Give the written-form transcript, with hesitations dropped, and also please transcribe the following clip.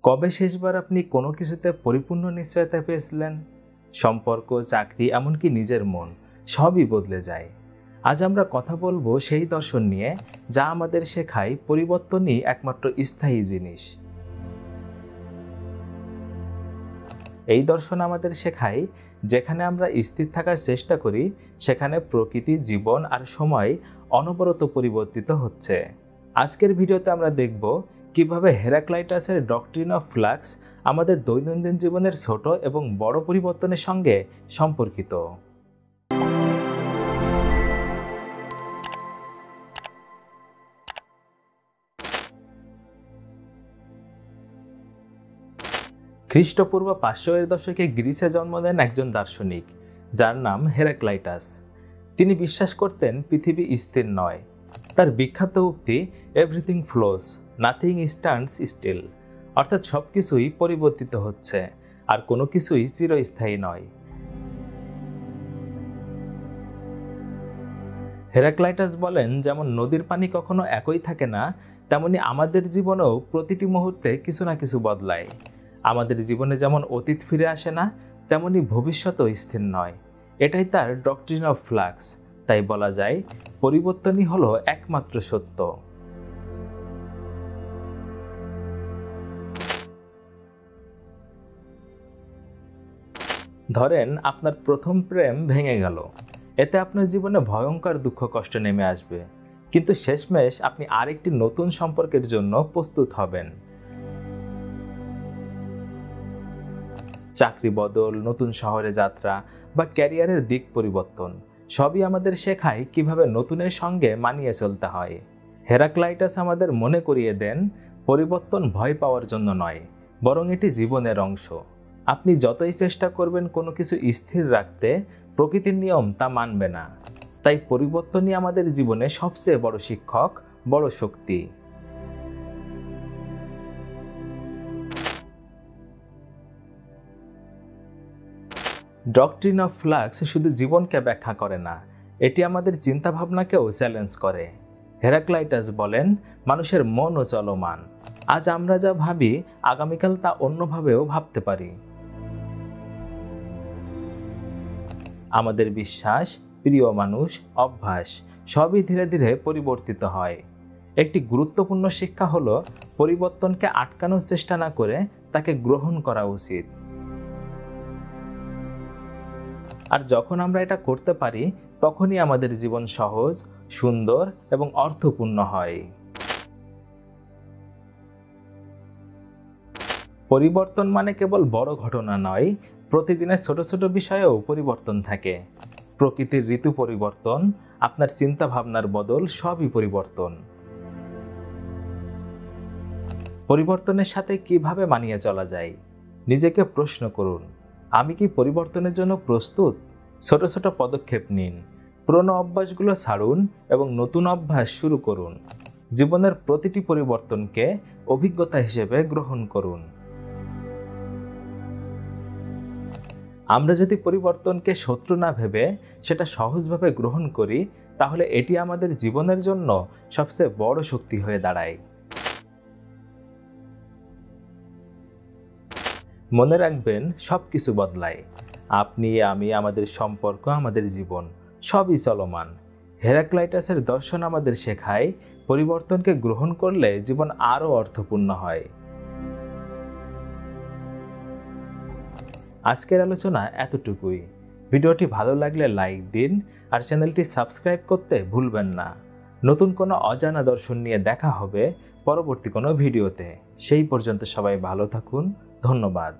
কবে শেষবার আপনি কোনো কিছুতে পরিপূর্ণ নিশ্চয়তা পেয়েছিলেন? সম্পর্ক, চাকরি, এমনকি নিজের মন সবই বদলে যায়। আজ আমরা কথা বলবো সেই দর্শন নিয়ে যা আমাদের শেখায় পরিবর্তনই একমাত্র স্থায়ী জিনিস। এই দর্শন আমাদের শেখায় যেখানে আমরা স্থির থাকার চেষ্টা করি সেখানে প্রকৃতি, জীবন আর সময় অনবরত পরিবর্তিত হচ্ছে। আজকের ভিডিওতে আমরা দেখব কিভাবে হেরাক্লাইটাসের ডক্ট্রিন অফ ফ্লাক্স আমাদের দৈনন্দিন জীবনের ছোট এবং বড় পরিবর্তনের সঙ্গে সম্পর্কিত। খ্রিস্টপূর্ব 500 এর দশকে গ্রিসে জন্ম দেন একজন দার্শনিক যার নাম হেরাক্লাইটাস। তিনি বিশ্বাস করতেন পৃথিবী স্থির নয়। তার বিখ্যাত উক্তি everything flows, nothing stands still, অর্থাৎ সবকিছুই পরিবর্তিত হচ্ছে আর কোনো কিছুই চিরস্থায়ী নয়। হেরাক্লাইটাস বলেন, যেমন নদীর পানি কখনো একই থাকে না, তেমনি আমাদের জীবনেও প্রতিটি মুহূর্তে কিছু না কিছু বদলায়। আমাদের জীবনে যেমন অতীত ফিরে আসে না, তেমনি ভবিষ্যতও স্থির নয়। এটাই তার ডক্ট্রিন অফ ফ্লাক্স। তাই বলা যায় পরিবর্তনই হলো একমাত্র সত্য। ধরেন আপনার প্রথম প্রেম ভেঙে গেল। এতে আপনার জীবনে ভয়ঙ্কর দুঃখ কষ্ট নেমে আসবে, কিন্তু শেষমেশ আপনি আরেকটি নতুন সম্পর্কের জন্য প্রস্তুত হবেন। চাকরি বদল, নতুন শহরে যাত্রা বা ক্যারিয়ারের দিক পরিবর্তন সবই আমাদের শেখায় কিভাবে নতুনের সঙ্গে মানিয়ে চলতে হয়। হেরাক্লাইটাস আমাদের মনে করিয়ে দেন পরিবর্তন ভয় পাওয়ার জন্য নয়, বরং এটি জীবনের অংশ। আপনি যতই চেষ্টা করবেন কোনো কিছু স্থির রাখতে, প্রকৃতির নিয়ম তা মানবে না। তাই পরিবর্তনই আমাদের জীবনে সবচেয়ে বড় শিক্ষক, বড় শক্তি। ডক্ট্রিন অফ ফ্লাক্স শুধু জীবনকে ব্যাখ্যা করে না, এটি আমাদের চিন্তাভাবনাকেও চ্যালেঞ্জ করে। হেরাক্লাইটাস বলেন, মানুষের মনও চলমান। আজ আমরা যা ভাবি আগামীকাল তা অন্যভাবেও ভাবতে পারি। আমাদের বিশ্বাস, প্রিয় মানুষ, অভ্যাস সবই ধীরে ধীরে পরিবর্তিত হয়। একটি গুরুত্বপূর্ণ শিক্ষা হলো পরিবর্তনকে আটকানোর চেষ্টা না করে তাকে গ্রহণ করা উচিত। আর যখন আমরা এটা করতে পারি তখনই আমাদের জীবন সহজ, সুন্দর এবং অর্থপূর্ণ হয়। পরিবর্তন মানে কেবল বড় ঘটনা নয়, প্রতিদিনের ছোট ছোট বিষয়েও পরিবর্তন থাকে। প্রকৃতির ঋতু পরিবর্তন, আপনার চিন্তা ভাবনার বদল সবই পরিবর্তন। পরিবর্তনের সাথে কিভাবে মানিয়ে চলা যায়? নিজেকে প্রশ্ন করুন, আমি কি পরিবর্তনের জন্য প্রস্তুত? ছোট ছোট পদক্ষেপ নিন, পুরনো অভ্যাসগুলো ছাড়ুন এবং নতুন অভ্যাস শুরু করুন। জীবনের প্রতিটি পরিবর্তনকে অভিজ্ঞতা হিসেবে গ্রহণ করুন। আমরা যদি পরিবর্তনকে শত্রু না ভেবে সেটা সহজভাবে গ্রহণ করি, তাহলে এটি আমাদের জীবনের জন্য সবচেয়ে বড় শক্তি হয়ে দাঁড়ায়। মনে রাখবেন, সব কিছু বদলায়। আপনি, আমি, আমাদের সম্পর্ক, আমাদের জীবন সবই চলমান। হেরাক্লাইটাসের দর্শন আমাদের শেখায় পরিবর্তনকে গ্রহণ করলে জীবন আরও অর্থপূর্ণ হয়। আজকের আলোচনা এতটুকুই। ভিডিওটি ভালো লাগলে লাইক দিন আর চ্যানেলটি সাবস্ক্রাইব করতে ভুলবেন না। নতুন কোনো অজানা দর্শন নিয়ে দেখা হবে পরবর্তী কোনো ভিডিওতে। সেই পর্যন্ত সবাই ভালো থাকুন। ধন্যবাদ।